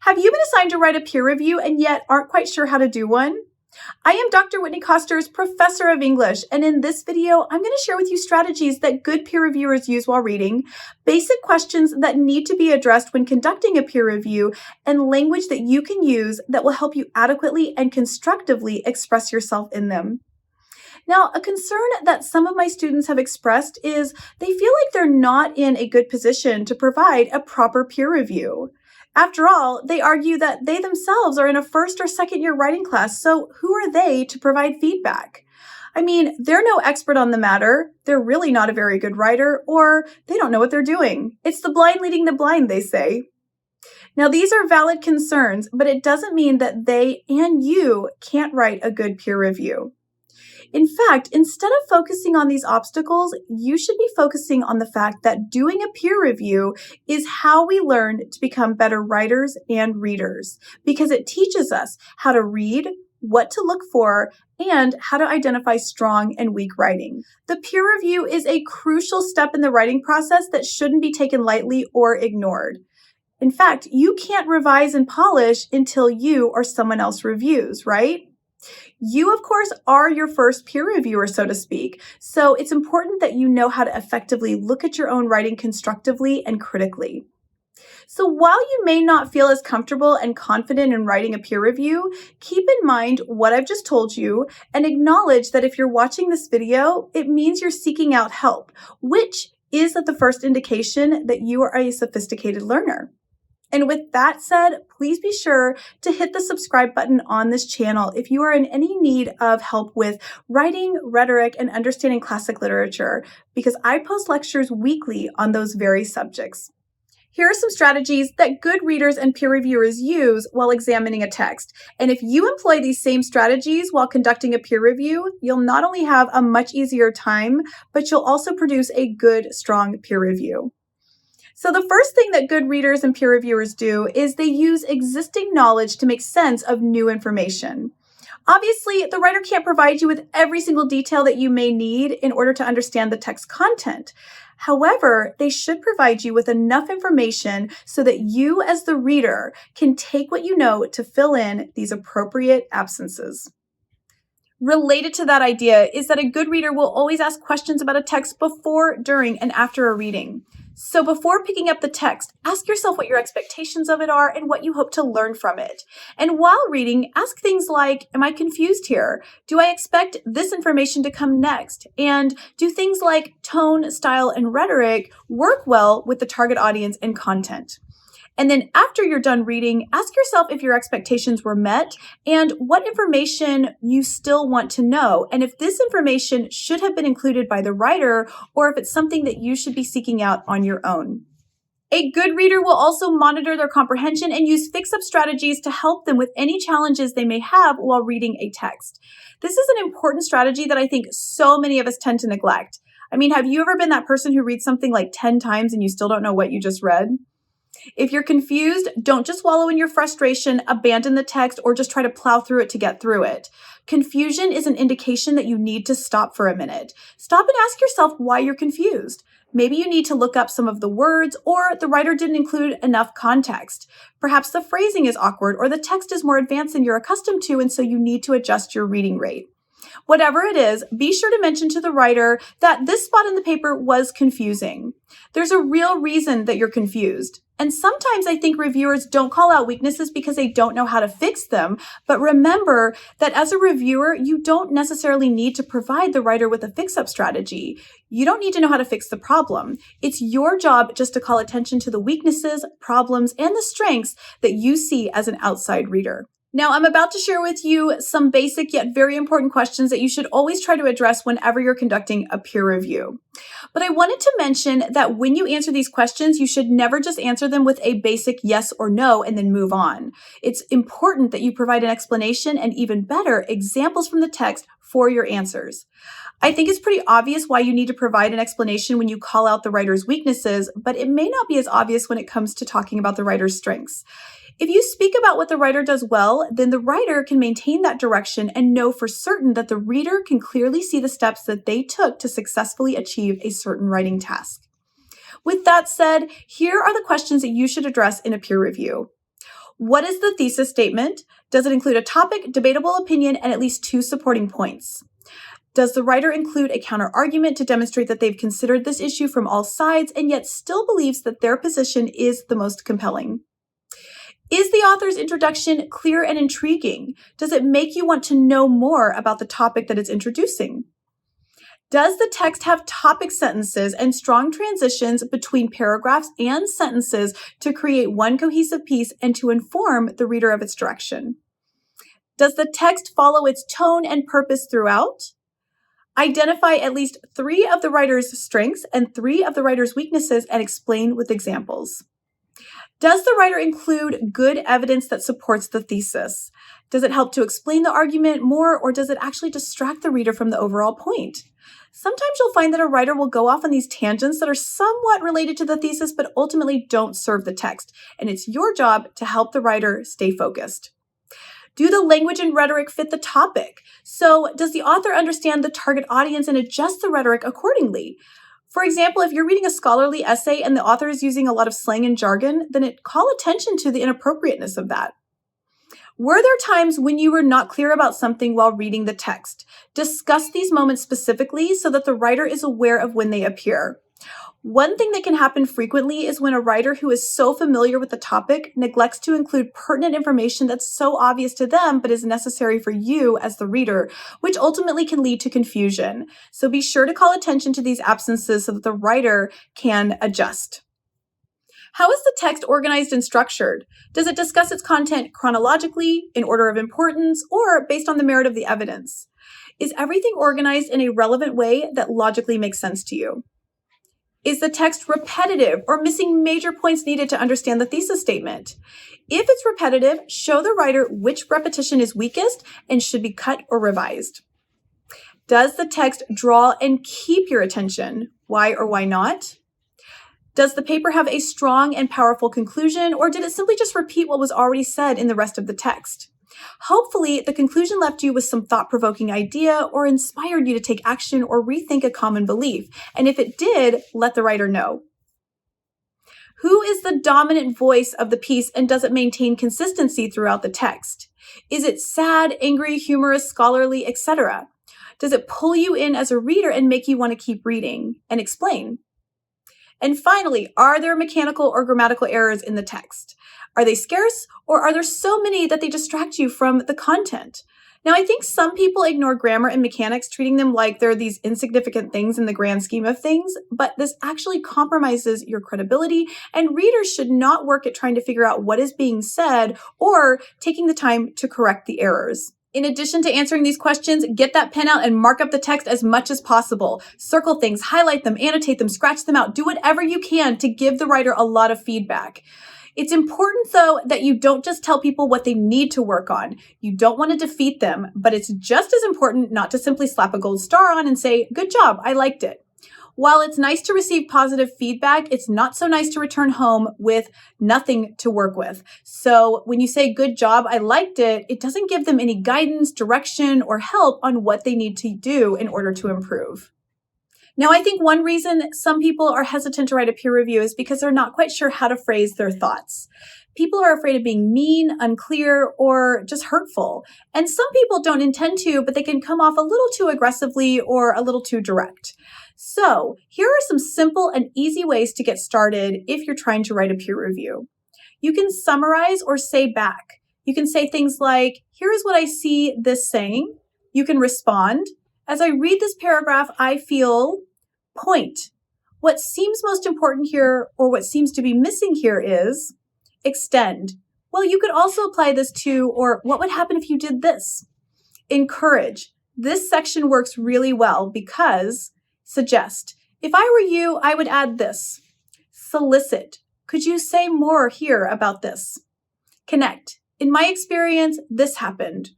Have you been assigned to write a peer review and yet aren't quite sure how to do one? I am Dr. Whitney Costers, Professor of English, and in this video, I'm going to share with you strategies that good peer reviewers use while reading, basic questions that need to be addressed when conducting a peer review, and language that you can use that will help you adequately and constructively express yourself in them. Now, a concern that some of my students have expressed is they feel like they're not in a good position to provide a proper peer review. After all, they argue that they themselves are in a first or second year writing class, so who are they to provide feedback? I mean, they're no expert on the matter, they're really not a very good writer, or they don't know what they're doing. It's the blind leading the blind, they say. Now, these are valid concerns, but it doesn't mean that they and you can't write a good peer review. In fact, instead of focusing on these obstacles, you should be focusing on the fact that doing a peer review is how we learn to become better writers and readers, because it teaches us how to read, what to look for, and how to identify strong and weak writing. The peer review is a crucial step in the writing process that shouldn't be taken lightly or ignored. In fact, you can't revise and polish until you or someone else reviews, right? You, of course, are your first peer reviewer, so to speak, so it's important that you know how to effectively look at your own writing constructively and critically. So while you may not feel as comfortable and confident in writing a peer review, keep in mind what I've just told you and acknowledge that if you're watching this video, it means you're seeking out help, which is the first indication that you are a sophisticated learner. And with that said, please be sure to hit the subscribe button on this channel if you are in any need of help with writing, rhetoric, and understanding classic literature, because I post lectures weekly on those very subjects. Here are some strategies that good readers and peer reviewers use while examining a text. And if you employ these same strategies while conducting a peer review, you'll not only have a much easier time, but you'll also produce a good, strong peer review. So the first thing that good readers and peer reviewers do is they use existing knowledge to make sense of new information. Obviously, the writer can't provide you with every single detail that you may need in order to understand the text content. However, they should provide you with enough information so that you as the reader can take what you know to fill in these appropriate absences. Related to that idea is that a good reader will always ask questions about a text before, during, and after a reading. So before picking up the text, ask yourself what your expectations of it are and what you hope to learn from it. And while reading, ask things like, am I confused here? Do I expect this information to come next? And do things like tone, style, and rhetoric work well with the target audience and content? And then after you're done reading, ask yourself if your expectations were met and what information you still want to know, and if this information should have been included by the writer or if it's something that you should be seeking out on your own. A good reader will also monitor their comprehension and use fix-up strategies to help them with any challenges they may have while reading a text. This is an important strategy that I think so many of us tend to neglect. I mean, have you ever been that person who reads something like 10 times and you still don't know what you just read? If you're confused, don't just wallow in your frustration, abandon the text, or just try to plow through it to get through it. Confusion is an indication that you need to stop for a minute. Stop and ask yourself why you're confused. Maybe you need to look up some of the words, or the writer didn't include enough context. Perhaps the phrasing is awkward, or the text is more advanced than you're accustomed to, and so you need to adjust your reading rate. Whatever it is, be sure to mention to the writer that this spot in the paper was confusing. There's a real reason that you're confused. And sometimes I think reviewers don't call out weaknesses because they don't know how to fix them. But remember that as a reviewer, you don't necessarily need to provide the writer with a fix-up strategy. You don't need to know how to fix the problem. It's your job just to call attention to the weaknesses, problems, and the strengths that you see as an outside reader. Now, I'm about to share with you some basic yet very important questions that you should always try to address whenever you're conducting a peer review. But I wanted to mention that when you answer these questions, you should never just answer them with a basic yes or no and then move on. It's important that you provide an explanation and, even better, examples from the text for your answers. I think it's pretty obvious why you need to provide an explanation when you call out the writer's weaknesses, but it may not be as obvious when it comes to talking about the writer's strengths. If you speak about what the writer does well, then the writer can maintain that direction and know for certain that the reader can clearly see the steps that they took to successfully achieve a certain writing task. With that said, here are the questions that you should address in a peer review. What is the thesis statement? Does it include a topic, debatable opinion, and at least 2 supporting points? Does the writer include a counter-argument to demonstrate that they've considered this issue from all sides and yet still believes that their position is the most compelling? Is the author's introduction clear and intriguing? Does it make you want to know more about the topic that it's introducing? Does the text have topic sentences and strong transitions between paragraphs and sentences to create one cohesive piece and to inform the reader of its direction? Does the text follow its tone and purpose throughout? Identify at least 3 of the writer's strengths and 3 of the writer's weaknesses and explain with examples. Does the writer include good evidence that supports the thesis? Does it help to explain the argument more, or does it actually distract the reader from the overall point? Sometimes you'll find that a writer will go off on these tangents that are somewhat related to the thesis, but ultimately don't serve the text, and it's your job to help the writer stay focused. Do the language and rhetoric fit the topic? So, does the author understand the target audience and adjust the rhetoric accordingly? For example, if you're reading a scholarly essay and the author is using a lot of slang and jargon, then call attention to the inappropriateness of that. Were there times when you were not clear about something while reading the text? Discuss these moments specifically so that the writer is aware of when they appear. One thing that can happen frequently is when a writer who is so familiar with the topic neglects to include pertinent information that's so obvious to them but is necessary for you as the reader, which ultimately can lead to confusion. So be sure to call attention to these absences so that the writer can adjust. How is the text organized and structured? Does it discuss its content chronologically, in order of importance, or based on the merit of the evidence? Is everything organized in a relevant way that logically makes sense to you? Is the text repetitive or missing major points needed to understand the thesis statement? If it's repetitive, show the writer which repetition is weakest and should be cut or revised. Does the text draw and keep your attention? Why or why not? Does the paper have a strong and powerful conclusion, or did it simply just repeat what was already said in the rest of the text? Hopefully, the conclusion left you with some thought-provoking idea or inspired you to take action or rethink a common belief. And if it did, let the writer know. Who is the dominant voice of the piece, and does it maintain consistency throughout the text? Is it sad, angry, humorous, scholarly, etc.? Does it pull you in as a reader and make you want to keep reading? And explain. And finally, are there mechanical or grammatical errors in the text? Are they scarce, or are there so many that they distract you from the content? Now, I think some people ignore grammar and mechanics, treating them like they're these insignificant things in the grand scheme of things, but this actually compromises your credibility, and readers should not work at trying to figure out what is being said or taking the time to correct the errors. In addition to answering these questions, get that pen out and mark up the text as much as possible. Circle things, highlight them, annotate them, scratch them out. Do whatever you can to give the writer a lot of feedback. It's important, though, that you don't just tell people what they need to work on. You don't want to defeat them, but it's just as important not to simply slap a gold star on and say, "Good job, I liked it." While it's nice to receive positive feedback, it's not so nice to return home with nothing to work with. So when you say, "Good job, I liked it," it doesn't give them any guidance, direction, or help on what they need to do in order to improve. Now, I think one reason some people are hesitant to write a peer review is because they're not quite sure how to phrase their thoughts. People are afraid of being mean, unclear, or just hurtful. And some people don't intend to, but they can come off a little too aggressively or a little too direct. So here are some simple and easy ways to get started if you're trying to write a peer review. You can summarize or say back. You can say things like, "Here is what I see this saying." You can respond, "As I read this paragraph, I feel point. What seems most important here, or what seems to be missing here is," extend. "Well, you could also apply this to," or "What would happen if you did this?" Encourage. "This section works really well because," suggest. "If I were you, I would add this." Solicit. "Could you say more here about this?" Connect. "In my experience, this happened."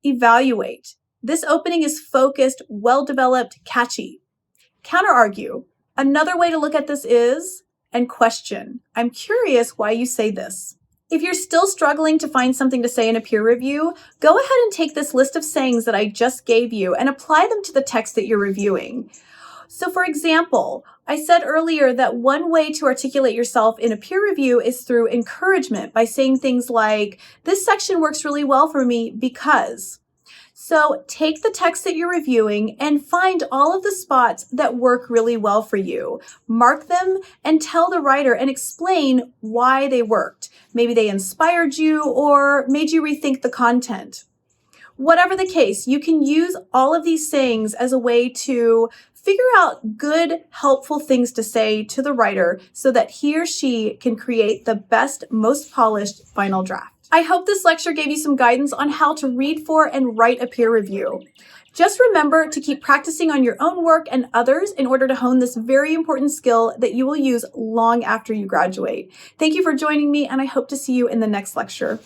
Evaluate. "This opening is focused, well-developed, catchy." Counter-argue. "Another way to look at this is," and question. "I'm curious why you say this." If you're still struggling to find something to say in a peer review, go ahead and take this list of sayings that I just gave you and apply them to the text that you're reviewing. So for example, I said earlier that one way to articulate yourself in a peer review is through encouragement by saying things like, this section works really well for me because. So take the text that you're reviewing and find all of the spots that work really well for you. Mark them and tell the writer and explain why they worked. Maybe they inspired you or made you rethink the content. Whatever the case, you can use all of these sayings as a way to figure out good, helpful things to say to the writer so that he or she can create the best, most polished final draft. I hope this lecture gave you some guidance on how to read for and write a peer review. Just remember to keep practicing on your own work and others in order to hone this very important skill that you will use long after you graduate. Thank you for joining me, and I hope to see you in the next lecture.